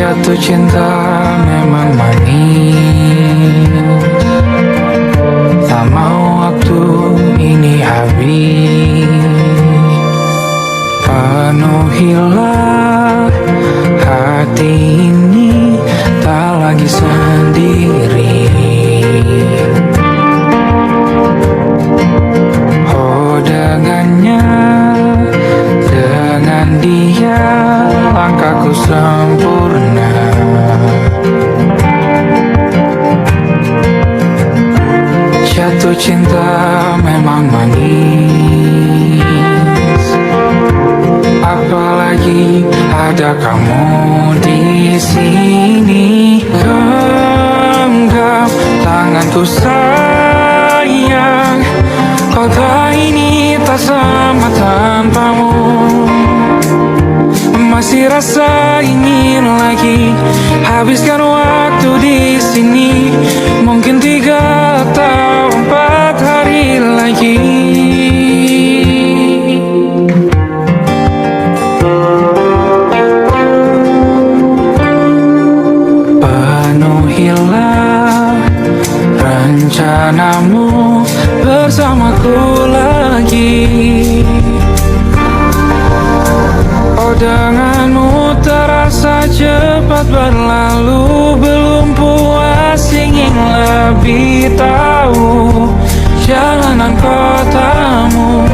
Jatuh cinta memang manis, tak mau waktu ini habis. Penuhilah hati ini, tak lagi sendiri. Oh dengannya, dengan dia langkahku sempurna. Jatuh cinta memang manis, apalagi ada kamu di sini. Genggam tanganku sayang, kota ini tak sama tanpamu. Masih rasa ingin lagi habiskan waktu di sini, mungkin 3 atau 4 hari lagi. Penuhilah rencanamu bersamaku lagi. Oh denganmu terasa cepat berlalu, belum puas ingin lebih tahu jalanan kotamu.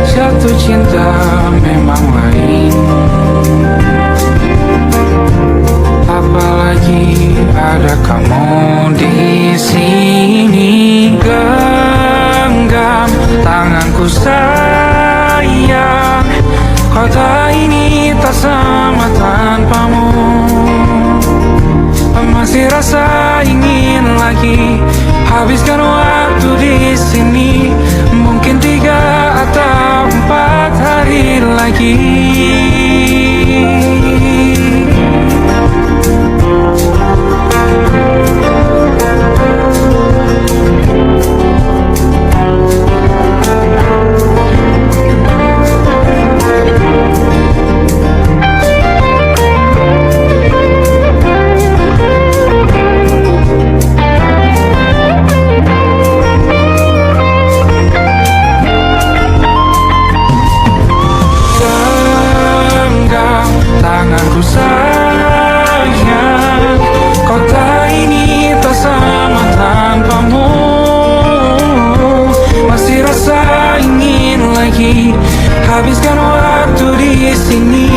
Jatuh cinta memang lain, apalagi ada kamu di sini. Genggam tanganku sayang, kota ini tak sama tanpamu. Masih rasa ingin lagi habiskan waktu di sini, mungkin 3 atau 4 hari lagi. Tanganku sayang, kota ini tak sama tanpamu. Masih rasa ingin lagi habiskan waktu di sini,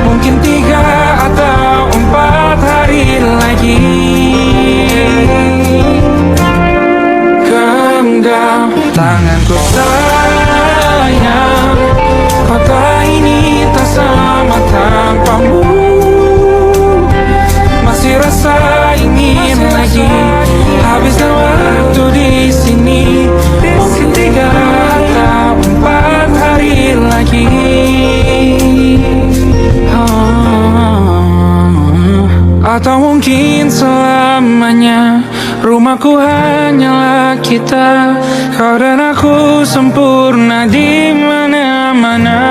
mungkin 3 atau 4 hari lagi. Genggam tanganku sayang, kota ini tak sama tanpamu. Masih rasa ingin lagi habiskan waktu di sini, mungkin 3 atau 4 hari lagi. Atau mungkin selamanya rumahku hanyalah kita, kau dan aku sempurna di mana-mana.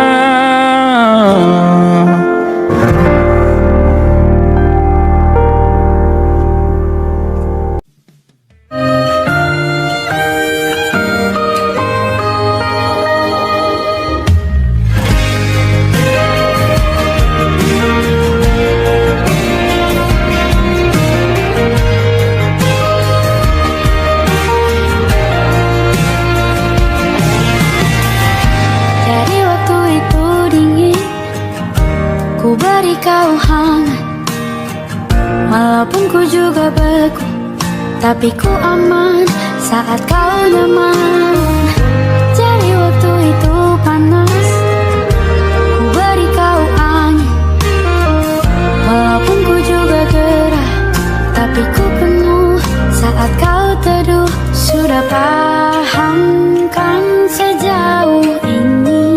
Kau hangat, walaupun ku juga beku, tapi ku aman saat kau nyaman. Jadi waktu itu panas, ku beri kau angin, walaupun ku juga gerah, tapi ku penuh saat kau teduh. Sudah paham kan sejauh ini?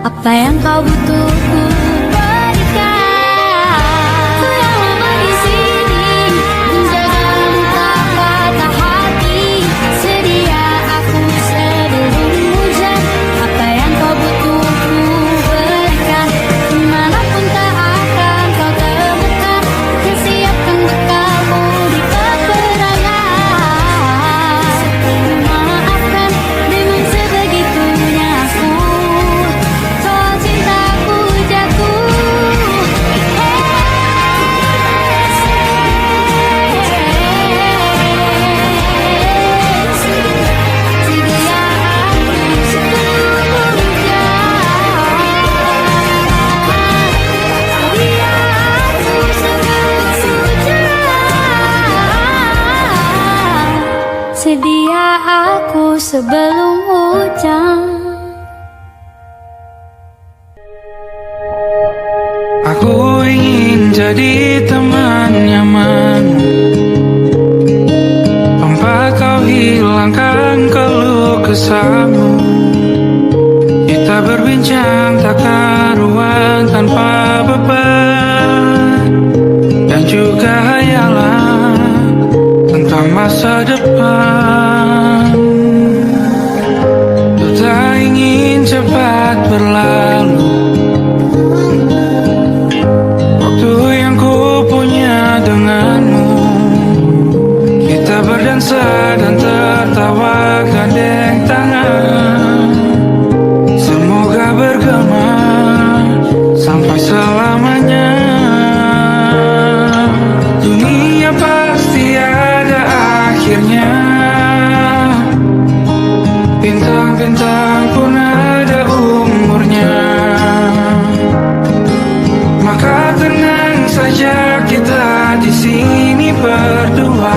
Apa yang kau butuh ku berikan. Ku yang lama di sini menjagamu tak patah hati. Sedia aku sebelum hujan. Apa yang kau butuh ku berikan. Kemanapun tak akan kau temukan. Siapkan bekalmu di peperangan. Maafkan dengan sebegitunya aku. Soal cintaku jatuh. Sedia aku sebelum hujan. Sedia aku sebelum hujan. Aku ingin jadi teman nyaman, tempat kau hilangkan keluh kesahmu. Kita berbincang tak karuan tanpa beban, dan juga hayalan tentang masa depan. Ku tak ingin cepat berlalu waktu yang ku punya denganmu. Kita berdansa dan tertawa gandeng tangan. Semoga bergema sampai selamanya. Dunia pasti ada akhirnya. Bintang-bintang pun ada umurnya. Maka tenang saja kita di sini berdua.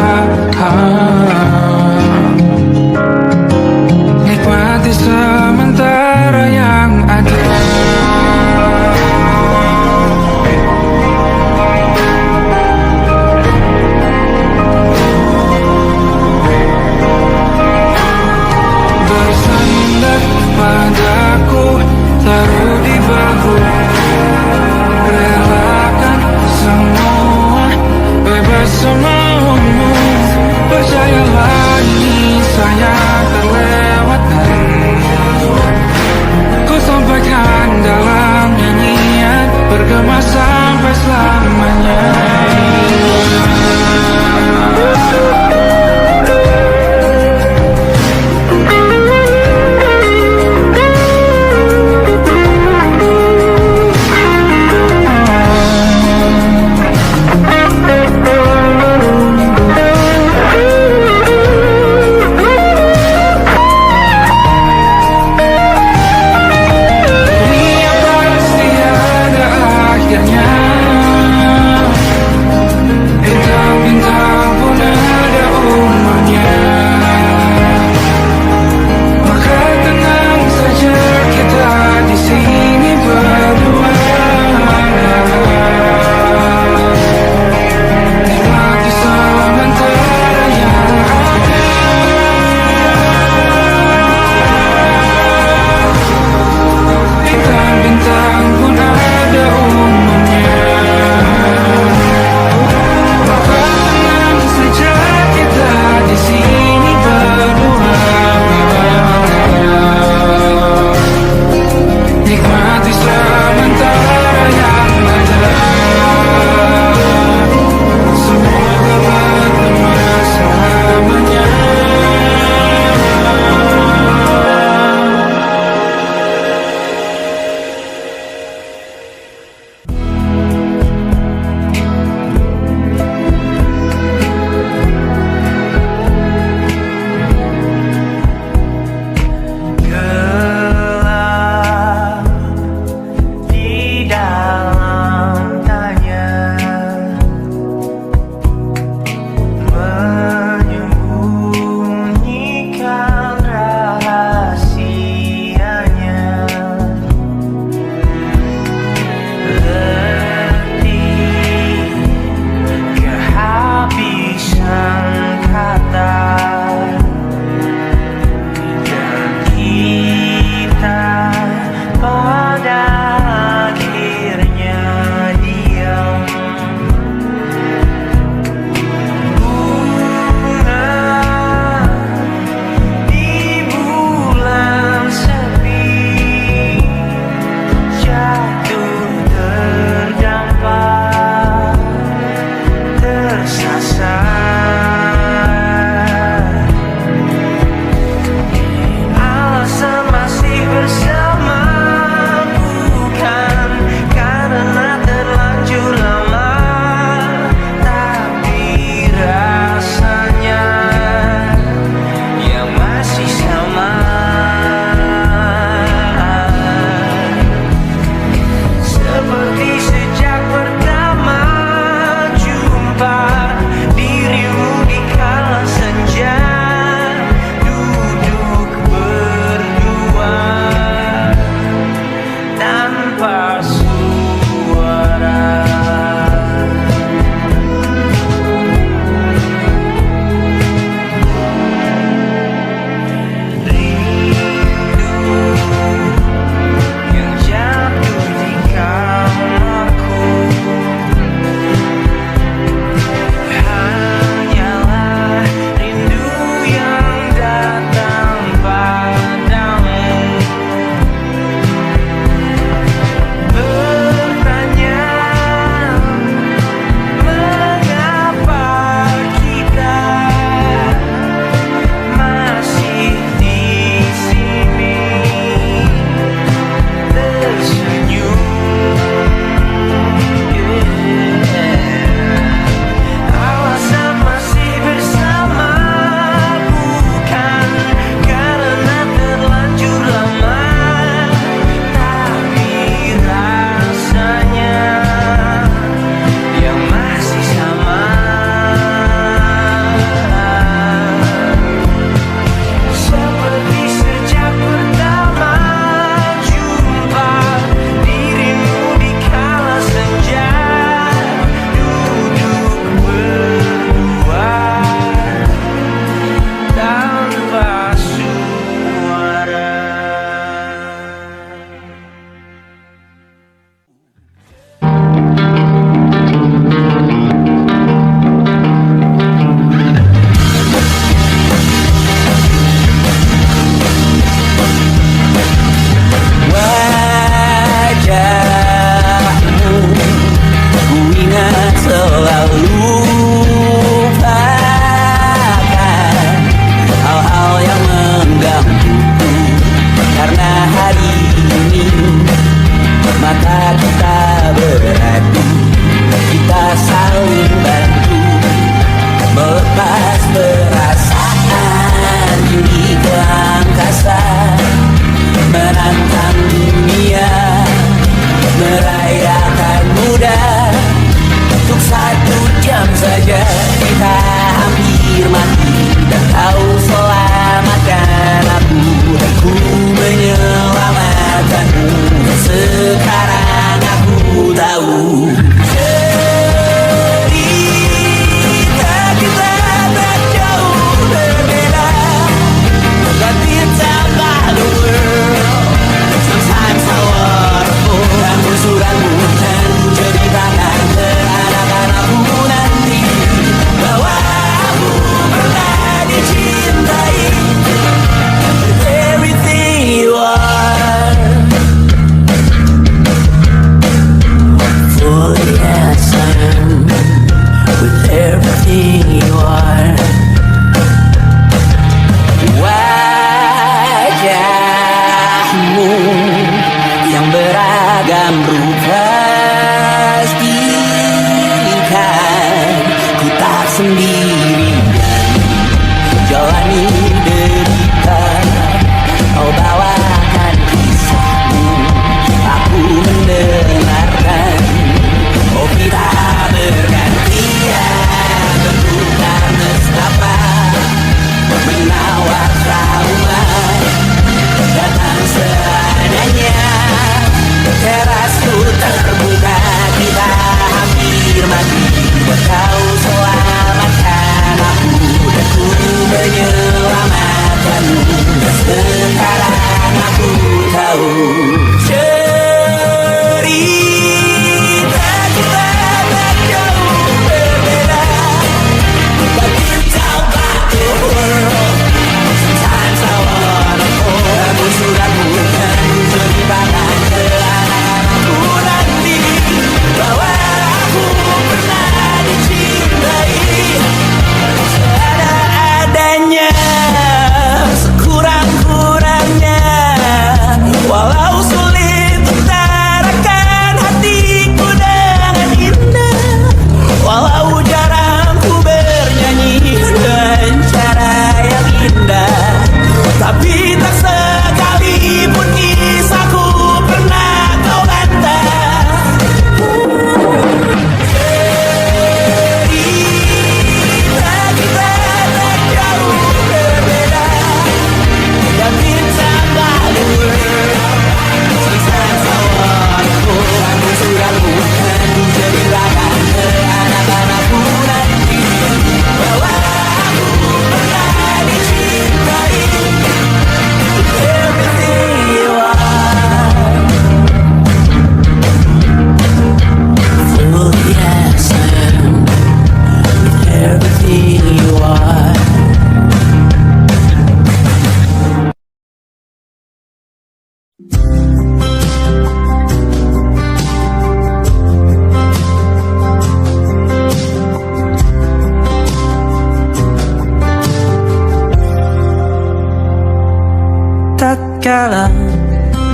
kala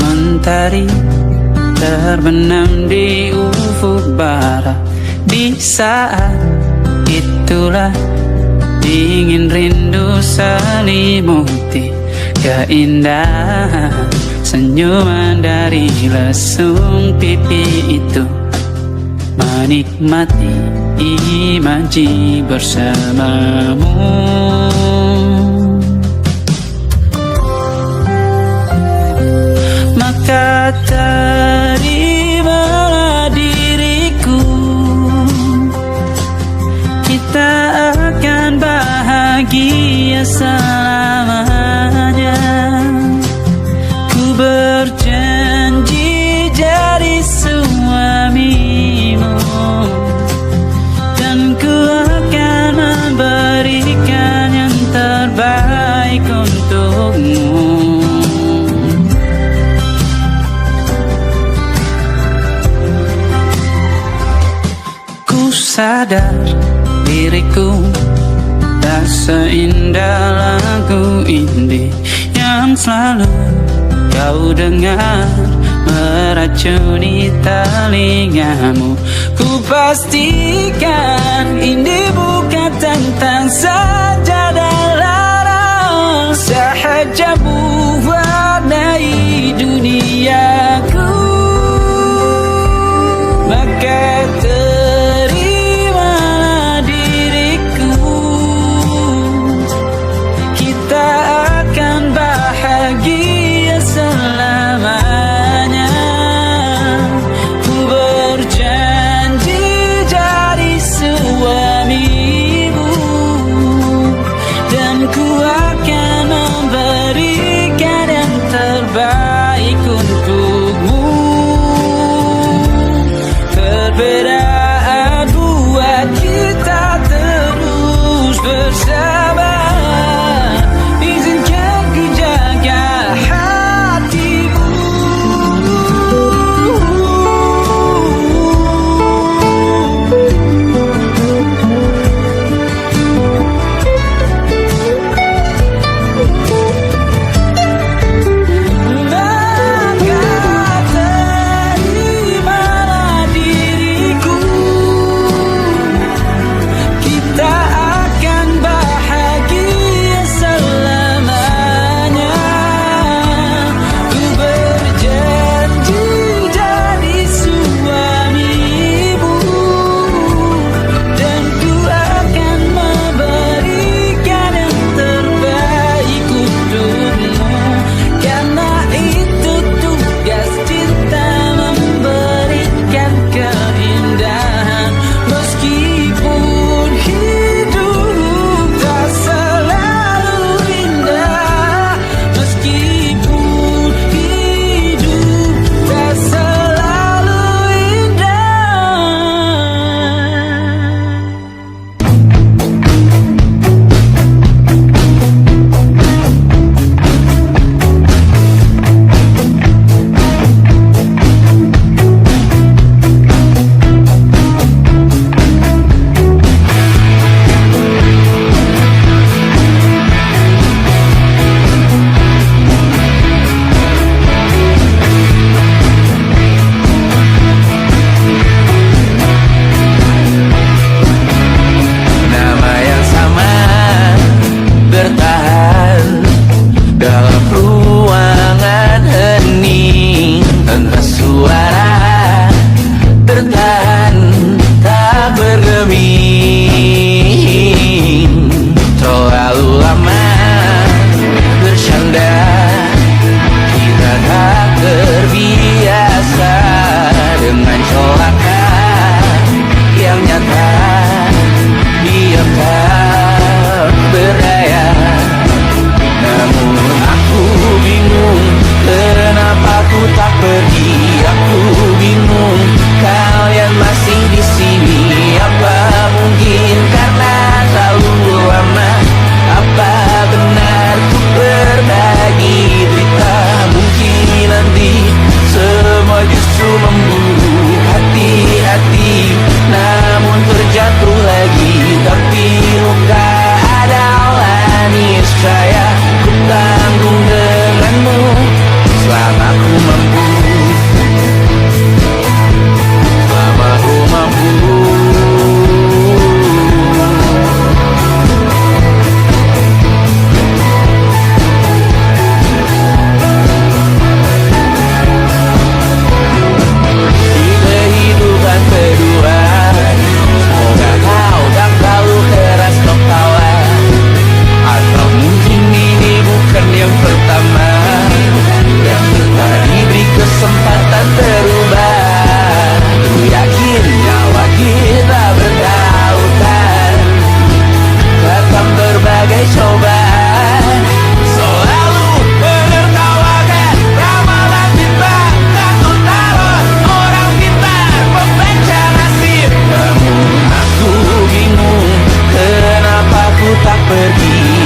mentari terbenam di ufuk barat. Di saat itulah dingin rindu selimuti keindahan senyuman dari lesung pipi itu. Menikmati imaji bersamamu. Maka terimalah diriku, kita akan bahagia selamanya. Ku berjanji jadi suamimu, dan ku akan memberikan yang terbaik untukmu. Ku sadar diriku tak seindah lagu indie yang selalu kau dengar meracuni telingamu. Ku pastikan ini bukan tentang sajadah larang, sahaja mewarnai duniaku. Maka terimalah diriku, kita akan bahagia selamanya. Ku berjanji jadi suamimu,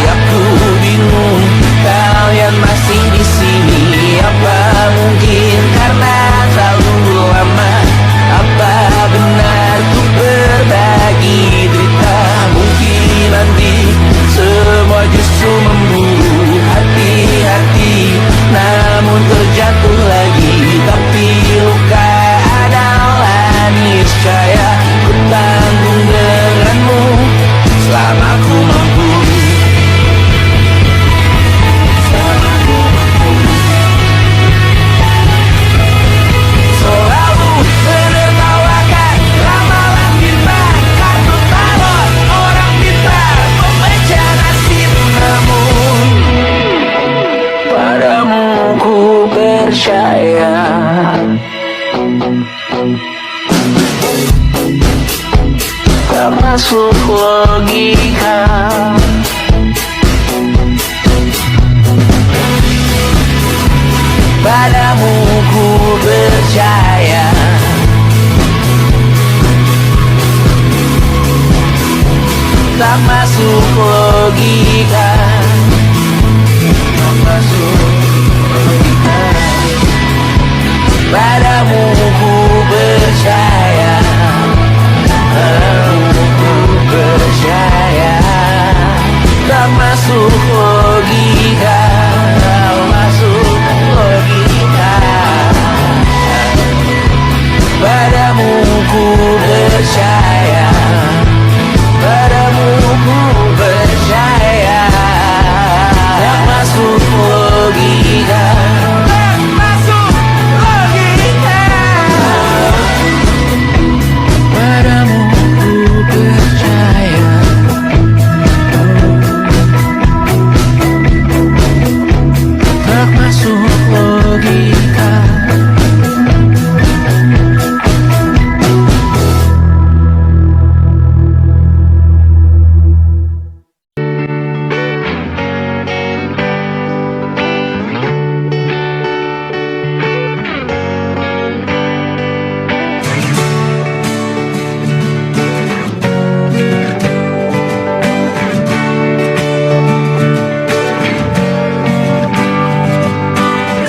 aku bingung, kalian masih di sini. Apa mungkin karena terlalu lama? Apa benar ku berbagi derita? Mungkin nanti semua justru memburu hati-hati, namun terjatuh lagi. Tapi luka adalah niscaya, ku tanggung denganmu selama ku mampu. Selalu menertawakan ramalan firman, kartu talon orang pintar memecah nasib. Namun padamu ku percaya. Tak masuk logika. Padamu ku percaya. Tak masuk logika. Tak masuk logika. Padamu ku percaya. Padamu ku percaya. Tak masuk logika. Tak masuk logika. Padamu ku percaya. Padamu ku percaya. Tak masuk logika. Tak masuk logika. Padamu ku percaya. Tak masuk logika.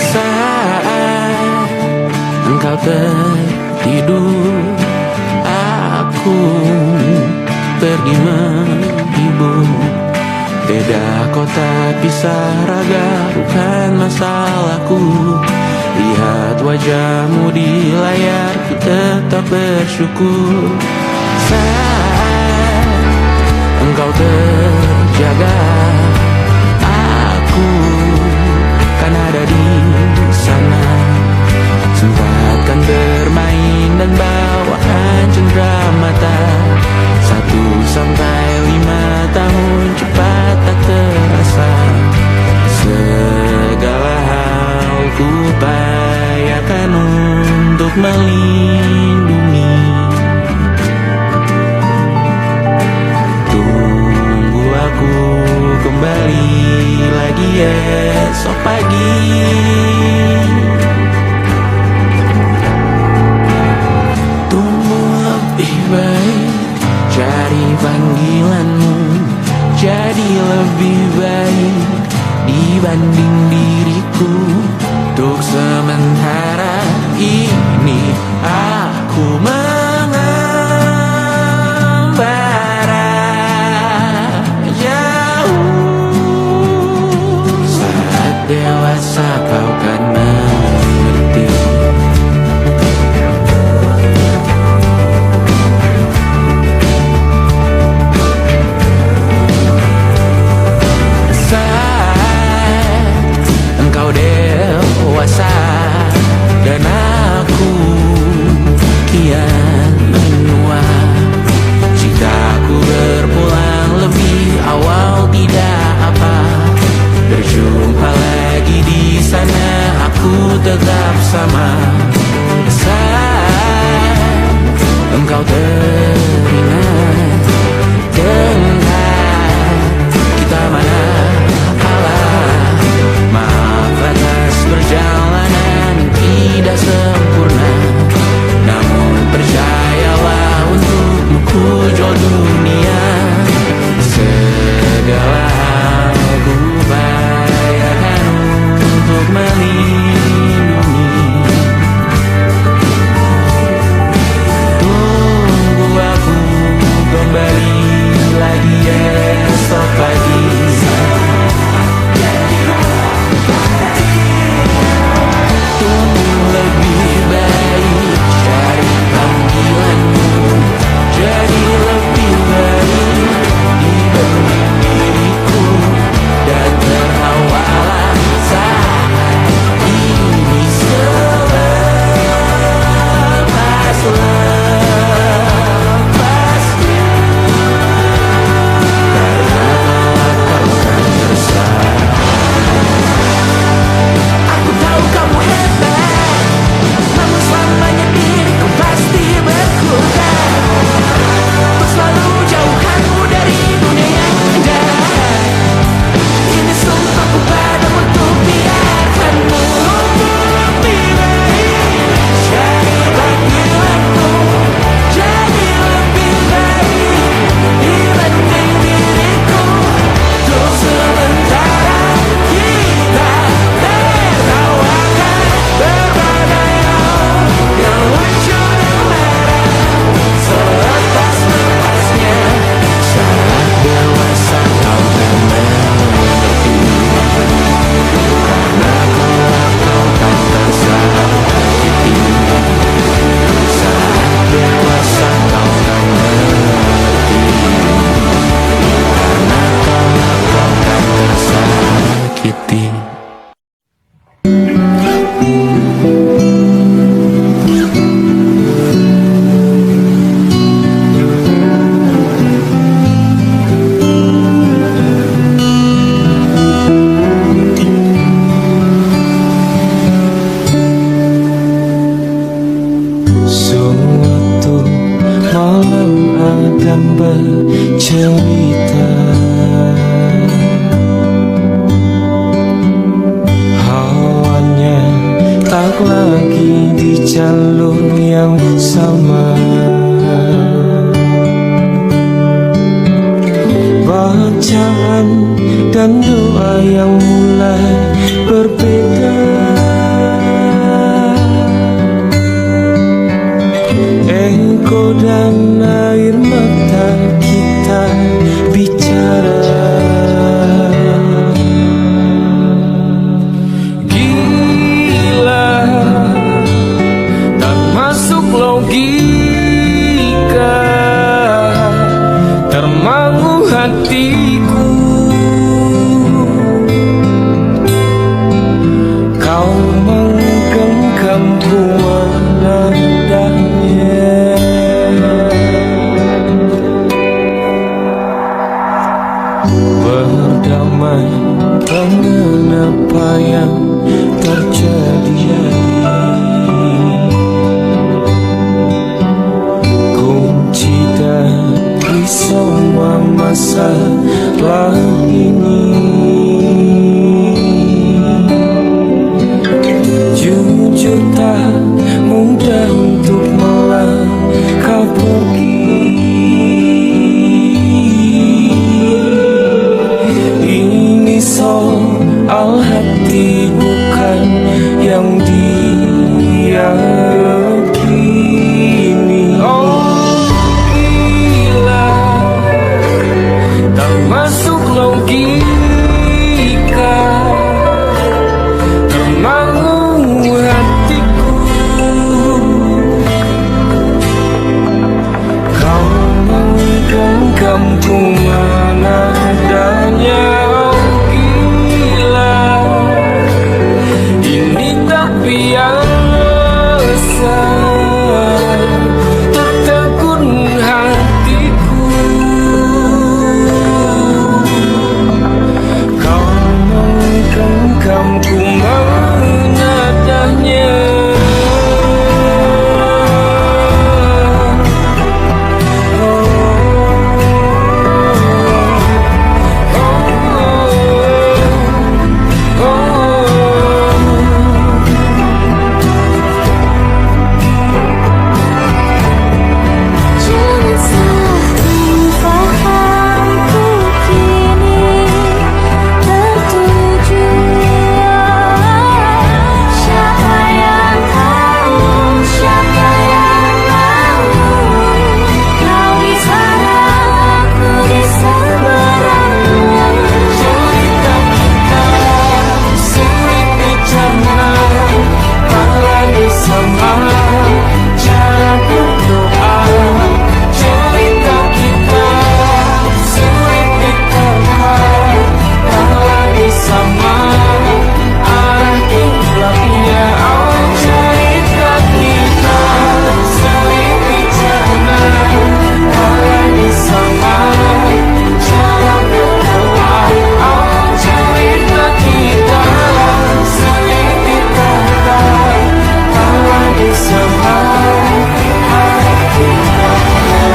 Saat engkau tertidur, aku pergi menghibur. Beda kota pisah raga bukan masalahku. Lihat wajahmu di layar, ku tetap bersyukur. Saat engkau terjaga, aku kan ada di sana. Sempatkan bermain dan bawaan cendera mata. 1 sampai 5 tahun cepat tak terasa. Segala hal ku upayakan untuk melindungi. Tunggu aku kembali lagi esok pagi. Tumbuh lebih baik, cari panggilanmu. Jadi lebih baik dibanding diriku. Untuk sementara ini aku mengembara jauh. Saat dewasa kau kan mengerti. Saat engkau dewasa dan aku kian menua. Cintaku berpulang lebih awal tidak apa. Berjumpa lagi di sana, aku tetap sama. Saat engkau teringat tentang kita mana kalah. Maaf atas perjalanan tidak sempurna, namun percayalah untukmu ku jual dunia. Segala hal cerita. Hawanya tak lagi di jalur yang sama. Bacaan dan doa yang mulai berbeda. Ego dan air mata kita bicara. Gila, tak masuk logika, termangu hatiku. Kau menggenggam bunga nadanya. Berdamai dengan apa yang terjadi. Kunci dari semua masalah ini. Jujur tak mudah untuk melangkah pergi. Ini soal hati bukan yang diyakini. Oh gila, tak masuk logika, termangu hatiku. Kau menggenggam bunga nadanya. Oh gila, ini tak biasa, tertegun hatiku. Kau menggenggam bunga nadanya. Jangan salah fahamku kini tertuju. Siapa yang tahu, siapa yang mahu. Kau di sana, aku di seberang. Cerita kita sulit dicerna, apalagi sama cara berdoa. Cerita kita sulit diterima, apalagi sama arah kiblatnya. Oh cerita kita sulit dicerna, apalagi sama cara berdoa. Oh cerita kita sulit diterima, apalagi sama arah kiblatnya.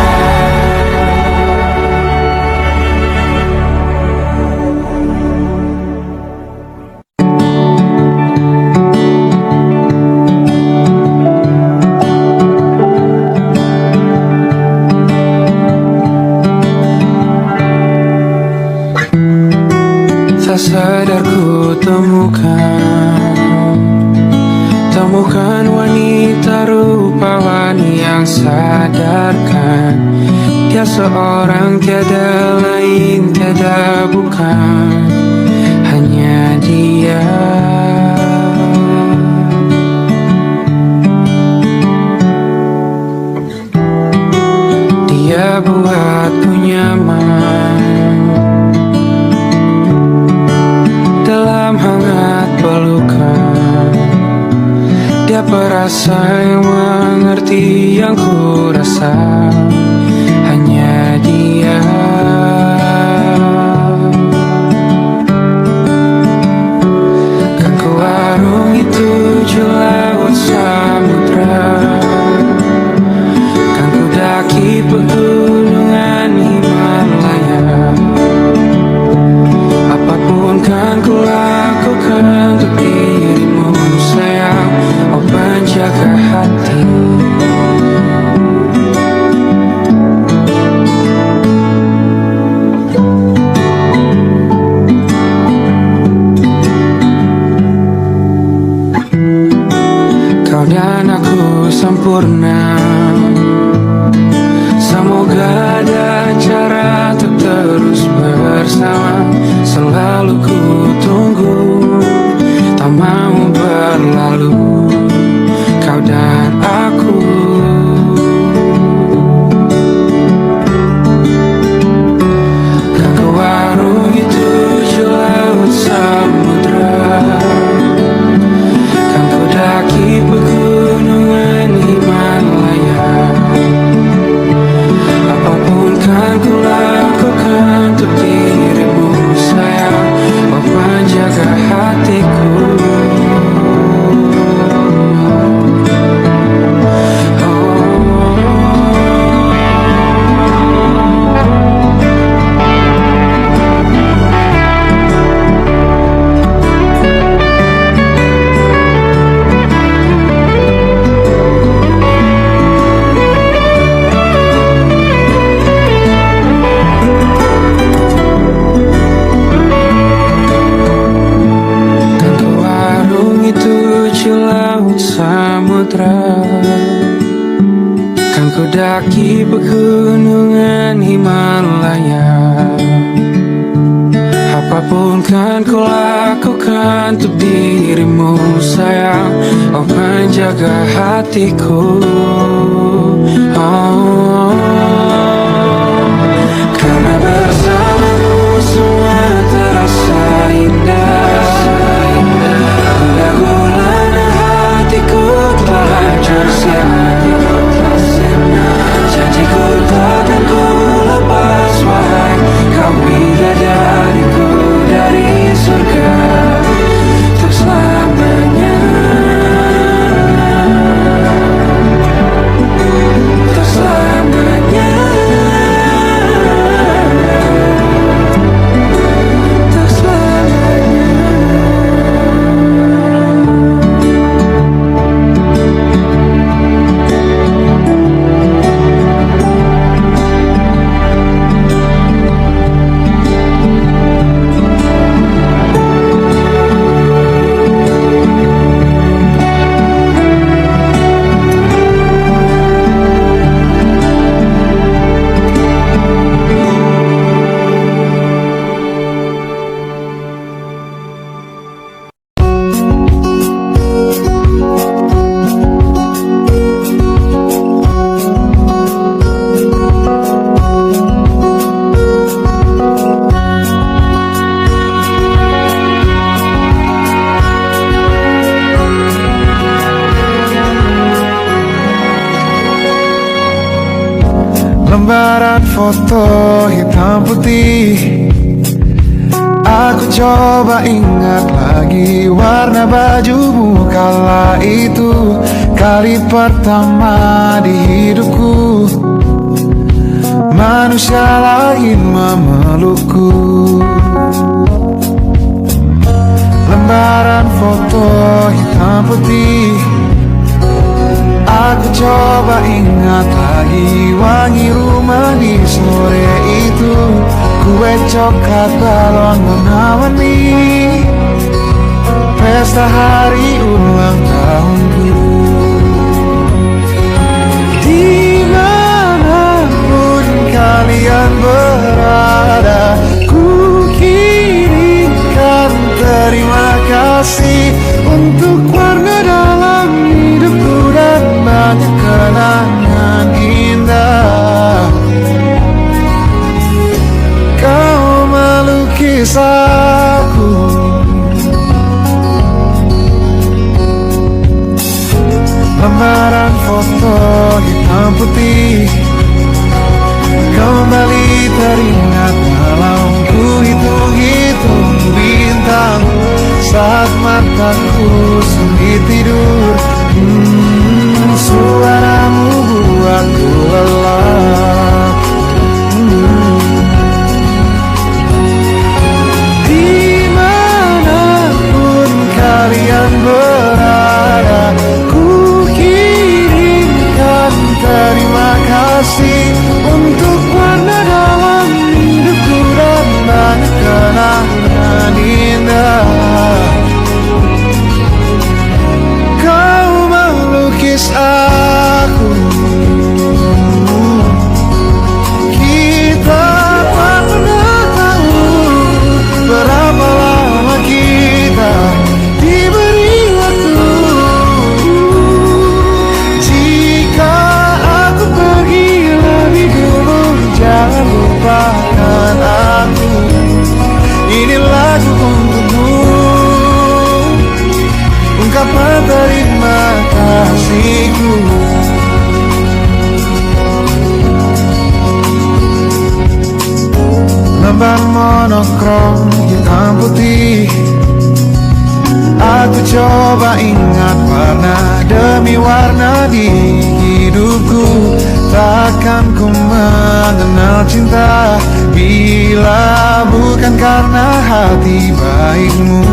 Tak sadar ku temukan wanita rupawan yang sadarkan dia seorang, tiada lain, tiada bukan, hanya dia. Dia buatku nyaman dalam hangat pelukan. Dia perasa yang mengerti yang ku rasa, hanya dia. Kan ku arungi 7 laut samudra, kan ku daki pegunungan Himalaya. kan ku lakukan untuk dirimu sayang, oh penjaga hati. Kau dan aku sempurna, semoga ada cara untuk terus bersama. Selalu ku tunggu, tak mau berlalu, kau dan aku. Kan ke warung itu laut samudra, kan ku daki pegunungan Himalaya. Apapun kan ku lakukan untuk dirimu sayang, oh penjaga hatiku. Kan ku daki pegunungan Himalaya. Apapun kan ku lakukan untuk dirimu sayang, oh penjaga hatiku. Oh, karena bersamamu semua terasa indah. Gula-gulana hatiku telah hancur sia-sia. Janjiku takkan ku lepas, wahai kau bidadariku dari surga untuk selamanya. Untuk selamanya. Untuk selamanya. Lembaran foto hitam putih, aku coba ingat lagi warna bajumu kala itu. Kali pertama di hidupku manusia lain memelukku. Lembaran foto hitam putih, aku coba ingat lagi wangi rumah di sore itu. Kue coklat balon warna-warni, pesta hari ulang tahunku. Dimanapun kalian berada, ku kirimkan terima kasih untuk warna dalam hidupku dan banyak kenangan indah. Kau melukis aku, lembaran foto hitam putih kembali teringat malam ku hitung-hitung bintang saat mataku sulit tidur. Suaramu buatku lelah. Di mana monokrom hitam putih. Aku coba ingat warna demi warna di hidupku. Takkan ku mengenal cinta bila bukan karena hati baikmu.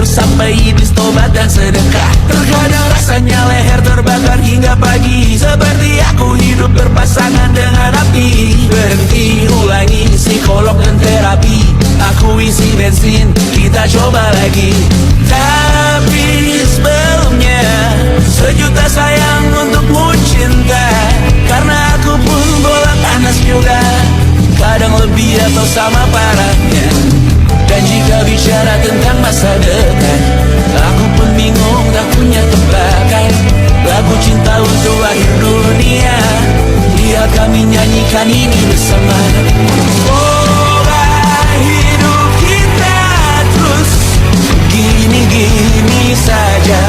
Sampai iblis tobat dan sedekah. Terkadang rasanya leher terbakar hingga pagi. Seperti aku hidup berpasangan dengan api. Berhenti, ulangi psikolog dan terapi. Aku isi bensin, kita coba lagi. Tapi sebelumnya sejuta sayang untukmu cinta. Karena aku pun bola panas juga, kadang lebih atau sama parahnya. Dan jika bicara tentang masa depan, aku pun bingung tak punya tebakan. Lagu cinta untuk akhir dunia, biar kami nyanyikan ini bersama. Semoga hidup kita terus gini-gini saja.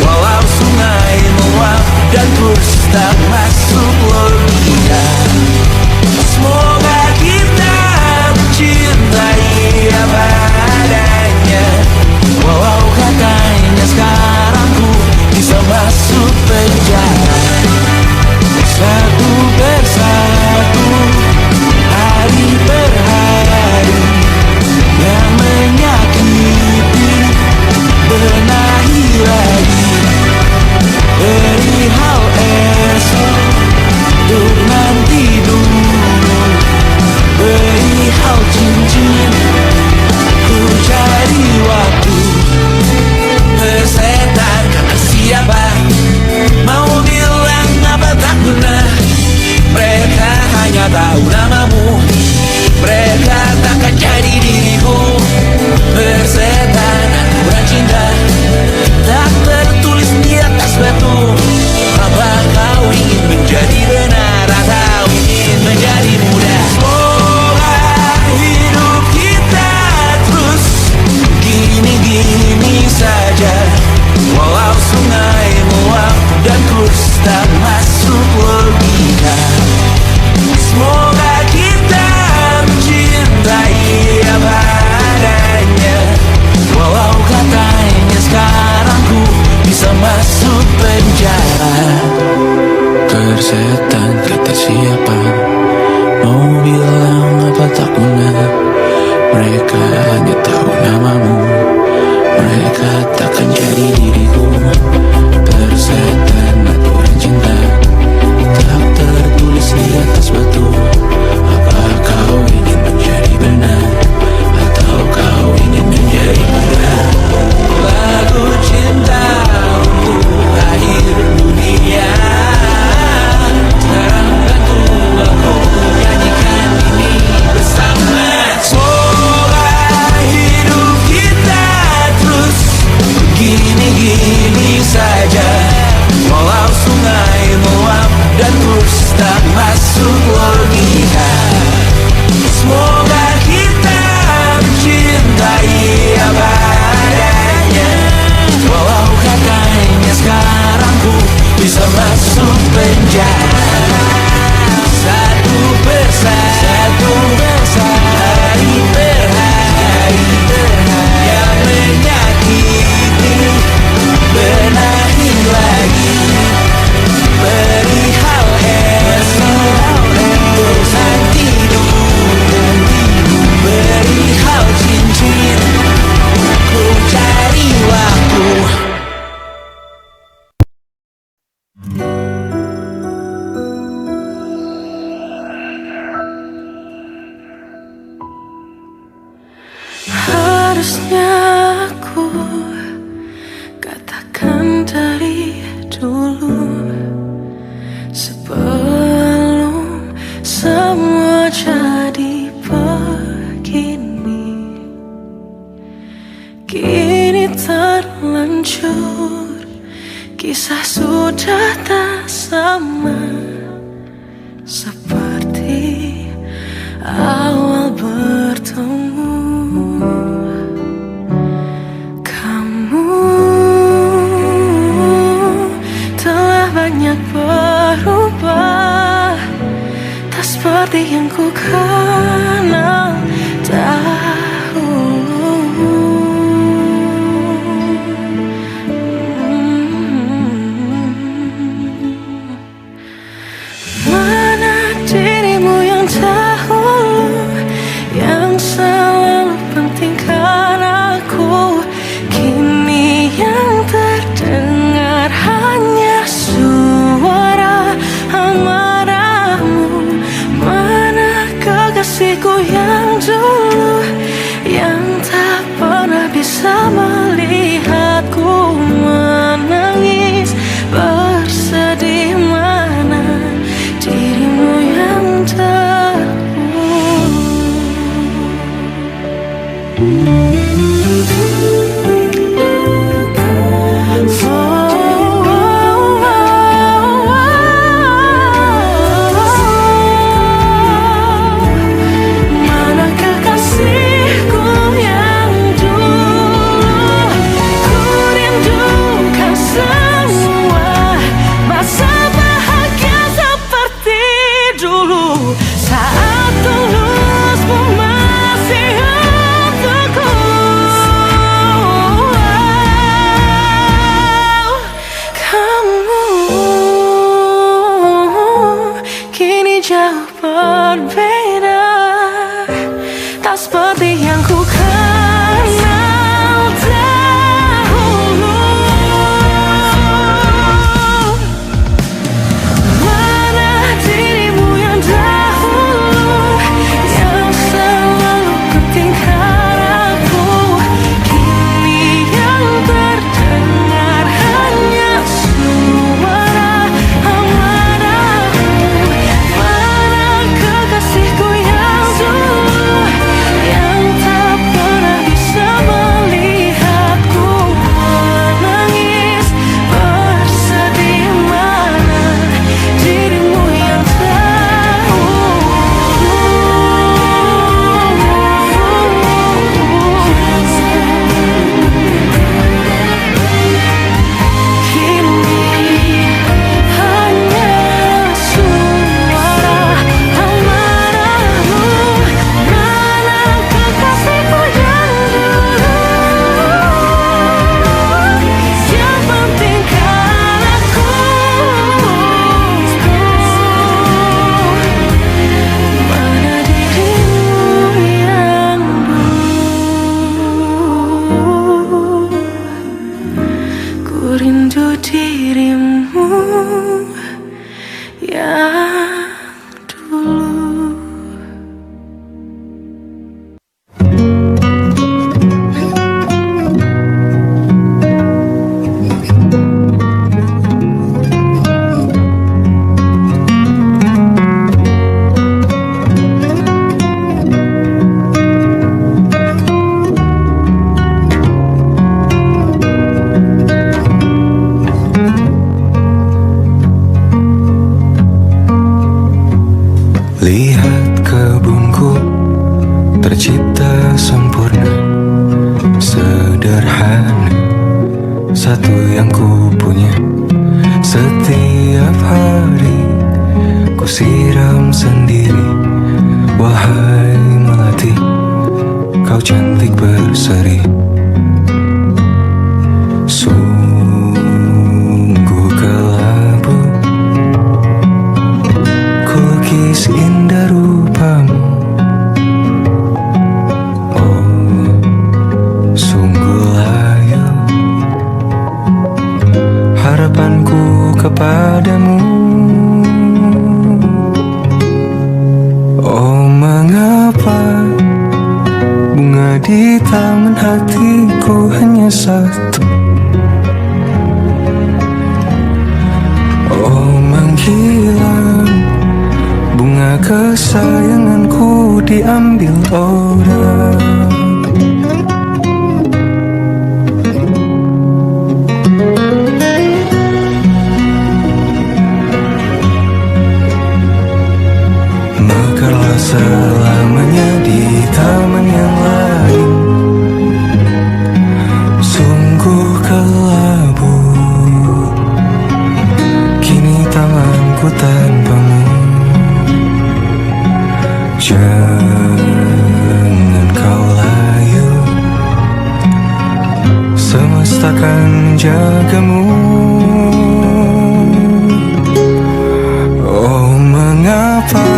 Walau sungai meluap dan kurs tak masuk logika. Semoga kita mencintai apa adanya. Walau katanya sekarang ku bisa masuk penjara. Satu persatu hari Harusnya aku katakan dari dulu, sebelum semua jadi begini. Kini terlanjur, kisah sudah tak sama seperti awal bertemu. Kamu telah banyak berubah, tak seperti yang ku kenal dahulu. Mana dirimu yang dahulu, yang selalu pentingkan aku. Kini yang terdengar hanya suara amarahmu. Mana kekasihku yang dulu, yang tak pernah bisa melihatku menangis bersedih. Mana dirimu yang mana kekasihku yang dulu, ku rindukan semua masa bahagia seperti dulu, saat tulusmu masih untukku. Kamu kini jauh berbeda, tak seperti yang ku kenal dahulu. Mana dirimu yang dahulu, yang selalu pentingkan aku. Kini yang terdengar hanya suara amarahmu. Mana kekasihku yang dulu, yang tak pernah bisa melihatku menangis bersedih. Mana dirimu yang kini hanya suara amarahmu. Mana kekasihku yang dulu, yang pentingkan aku. Mana dirimu yang dulu, ku rindu dirimu yang dulu. Lihat kebunku tercipta sempurna, sederhana, satu yang ku punya. Setiap hari ku siram sendiri. Wahai melati, kau cantik berseri. Sungguh kelabu kulukis indah rupamu. Oh, sungguh layu harapanku kepadamu. Oh, mengapa bunga di taman hatiku hanya satu. Oh menghilang, bunga kesayanganku diambil orang. Mekarlah selamanya di taman yang lain. Sungguh kelabu kini tanganku tanpamu. Jangan kau layu, semesta akan menjagamu. Oh mengapa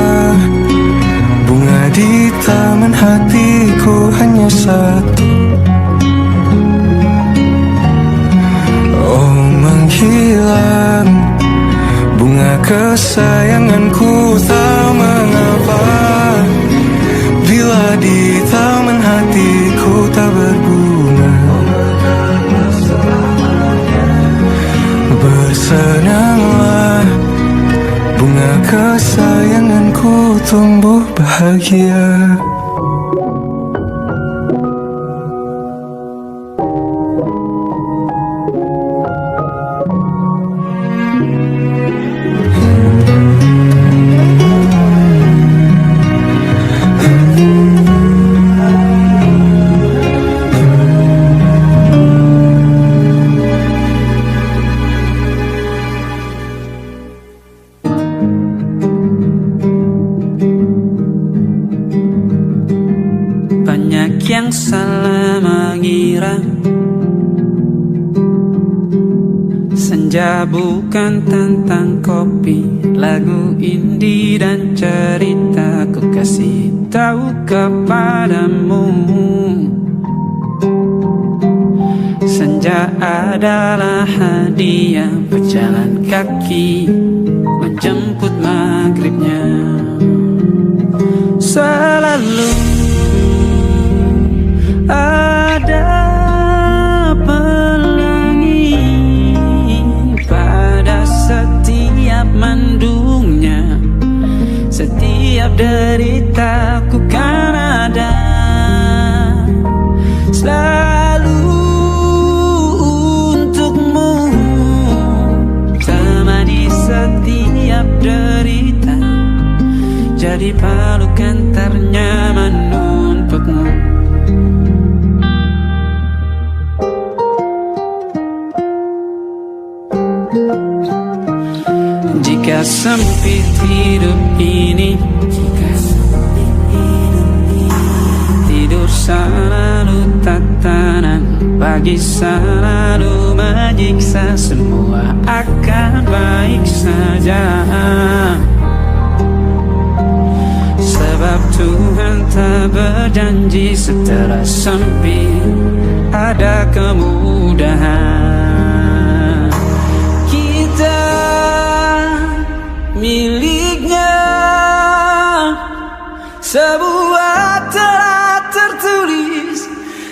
bunga di taman hatiku hanya satu. Oh menghilang, bunga kesayanganku tak mengapa. Bila di taman hatiku tak berbunga, bersenanglah, bunga kesayanganku tumbuh bahagia. Banyak yang salah mengira senja bukan tentang kopi, lagu indie dan cerita ku kasih tahu kepadamu. Senja adalah hadiah berjalan kaki menjemput maghribnya. Selalu ada pelangi pada setiap mendungnya. Setiap deritaku kan ada selalu untukmu. Temani setiap derita, jadi pelukan ternyaman untukmu. Jika sempit hidup ini, tidur selalu tatanan, pagi selalu menyiksa, semua akan baik saja. Sebab Tuhan tak berjanji setelah sempit ada kemudahan. Kita miliknya, sebuah telah tertulis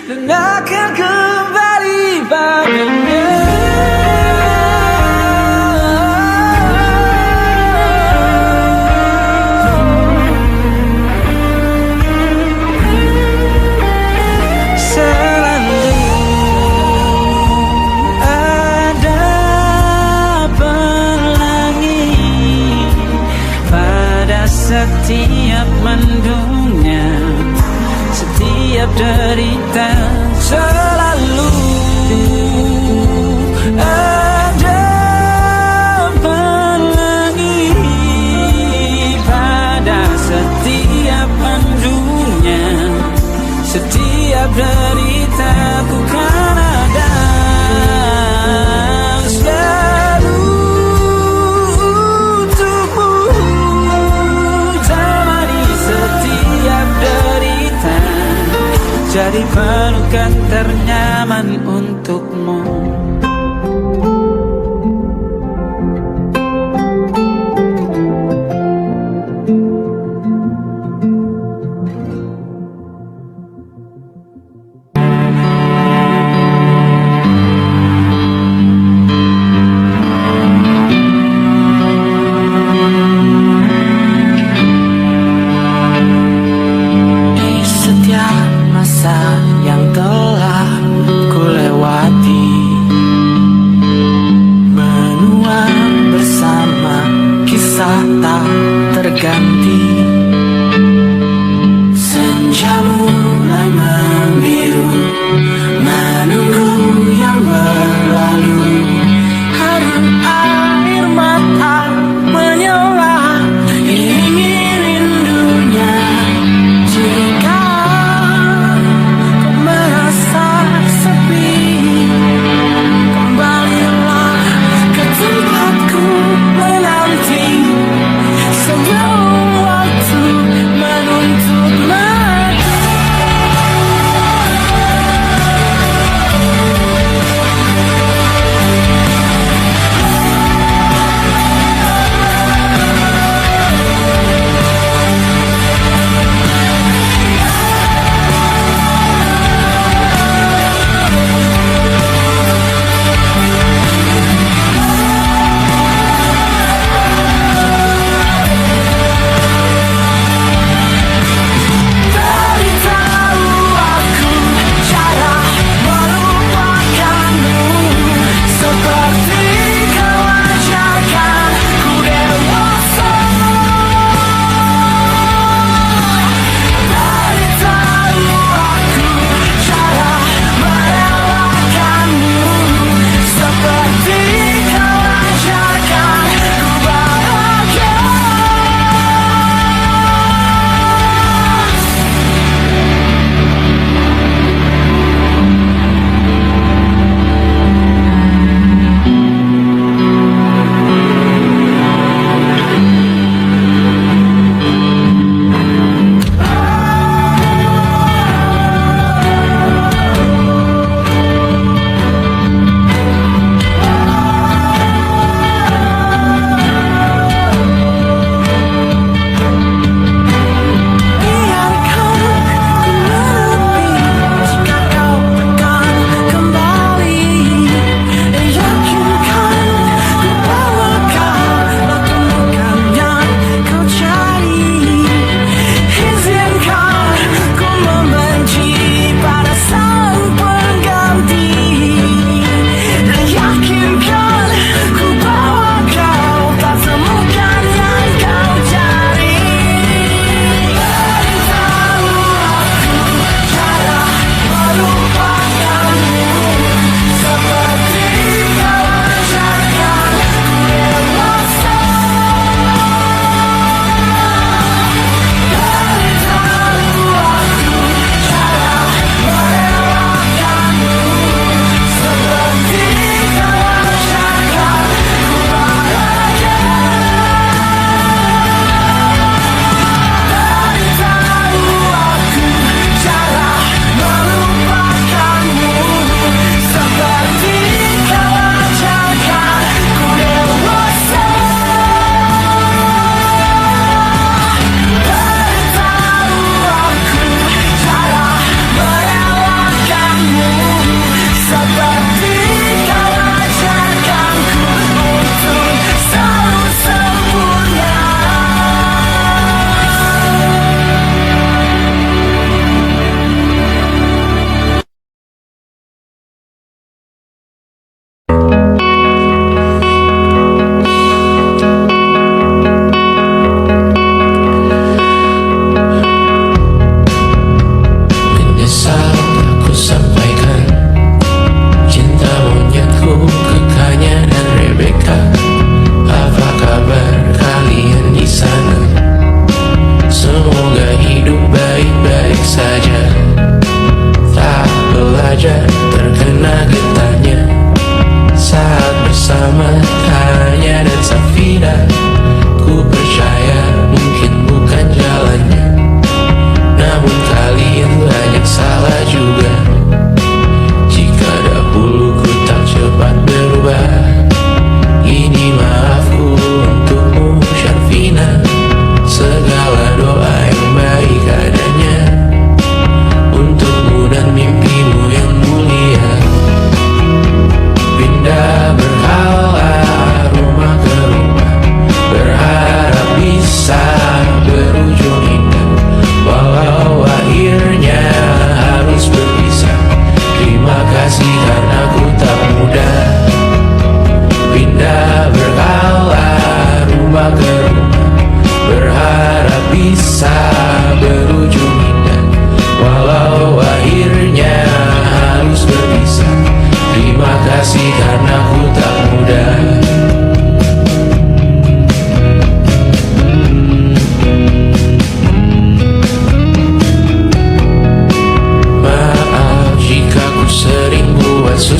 dan akan kembali padanya. Setiap mendungnya, setiap derita, selalu ada pelangi pada setiap mendungnya. Setiap derita ku kan ada selalu untukmu. Jadi pelukan ternyaman untukmu.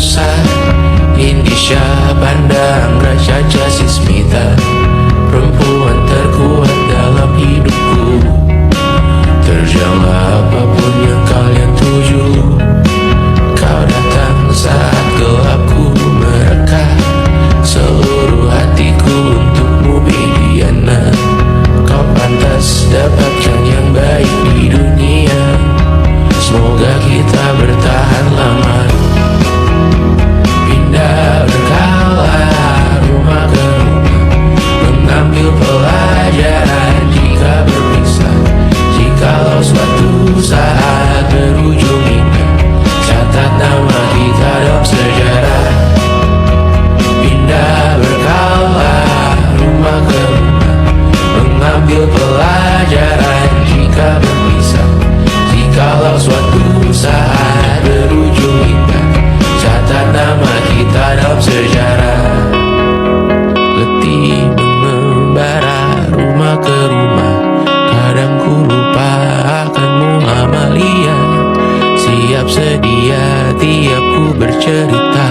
susah. Indonesia pandang Raja Jasismita, perempuan terkuat dalam hidupku. Terjanglah apapun yang kalian tuju, kau datang saat gelapku mereka. Seluruh hatiku untukmu Mediana, kau pantas dapatkan yang baik di dunia. Semoga kita bertahan lama, pindah berkala rumah ke rumah, mengambil pelajaran jika berpisah. Jikalau suatu saat berujung indah, catat nama kita dalam sejarah. Pindah berkala rumah ke rumah, mengambil pelajaran jika berpisah. Jikalau suatu saat berujung indah, catat nama kita dalam sejarah. Letih mengembara rumah ke rumah, kadang ku lupa akanmu Amalia. Siap sedia tiap ku bercerita,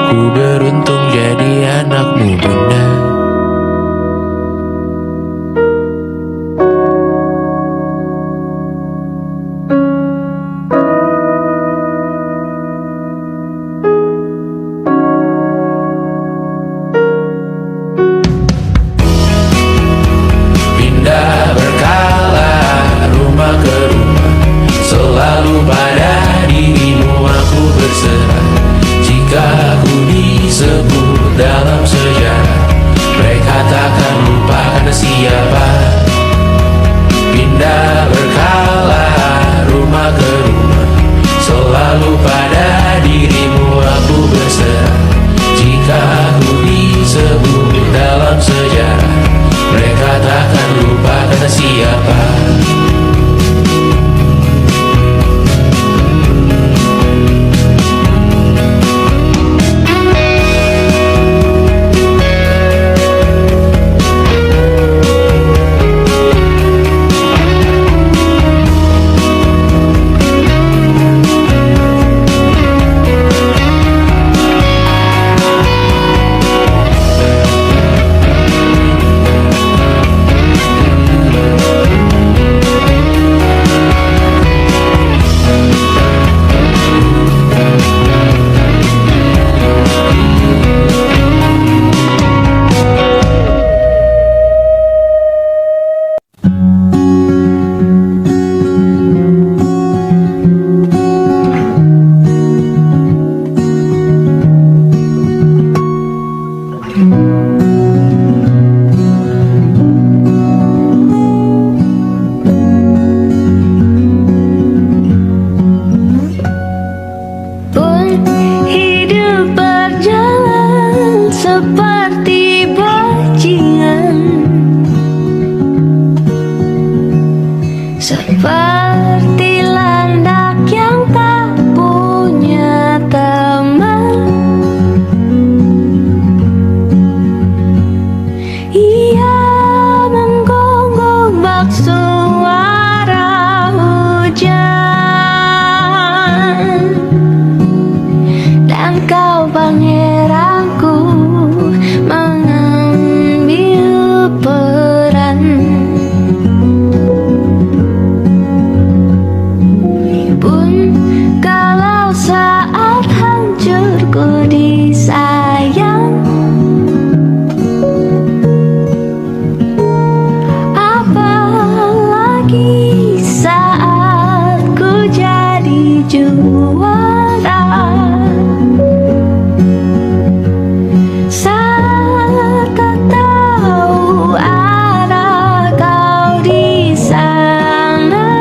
ku beruntung jadi anakmu bunda. Pindah berkala rumah ke rumah, selalu pada dirimu aku berserah. Jika aku disebut dalam sejarah, mereka takkan lupa karena siapa. Pindah berkala rumah ke rumah, selalu pada dirimu aku berserah. Jika aku disebut dalam sejarah, mereka takkan lupa karena siapa. Hidup berjalan seperti bajingan, seperti landak yang tak punya teman. Ia menggonggong bak suara hujan, dan kau pangeranku mengambil peran. Pun kalau saat hancurku disayang, apalagi saat ku jadi juara. Saat tak tahu arah kau di sana,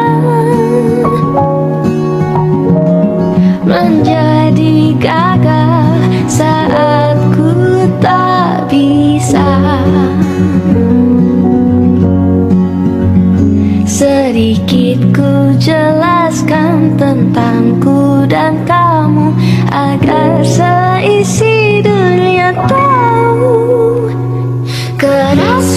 menjadi gagah saat ku tak bisa. Sedikit ku jelaskan tentangku dan kamu, agar seisi dunia tahu. Keras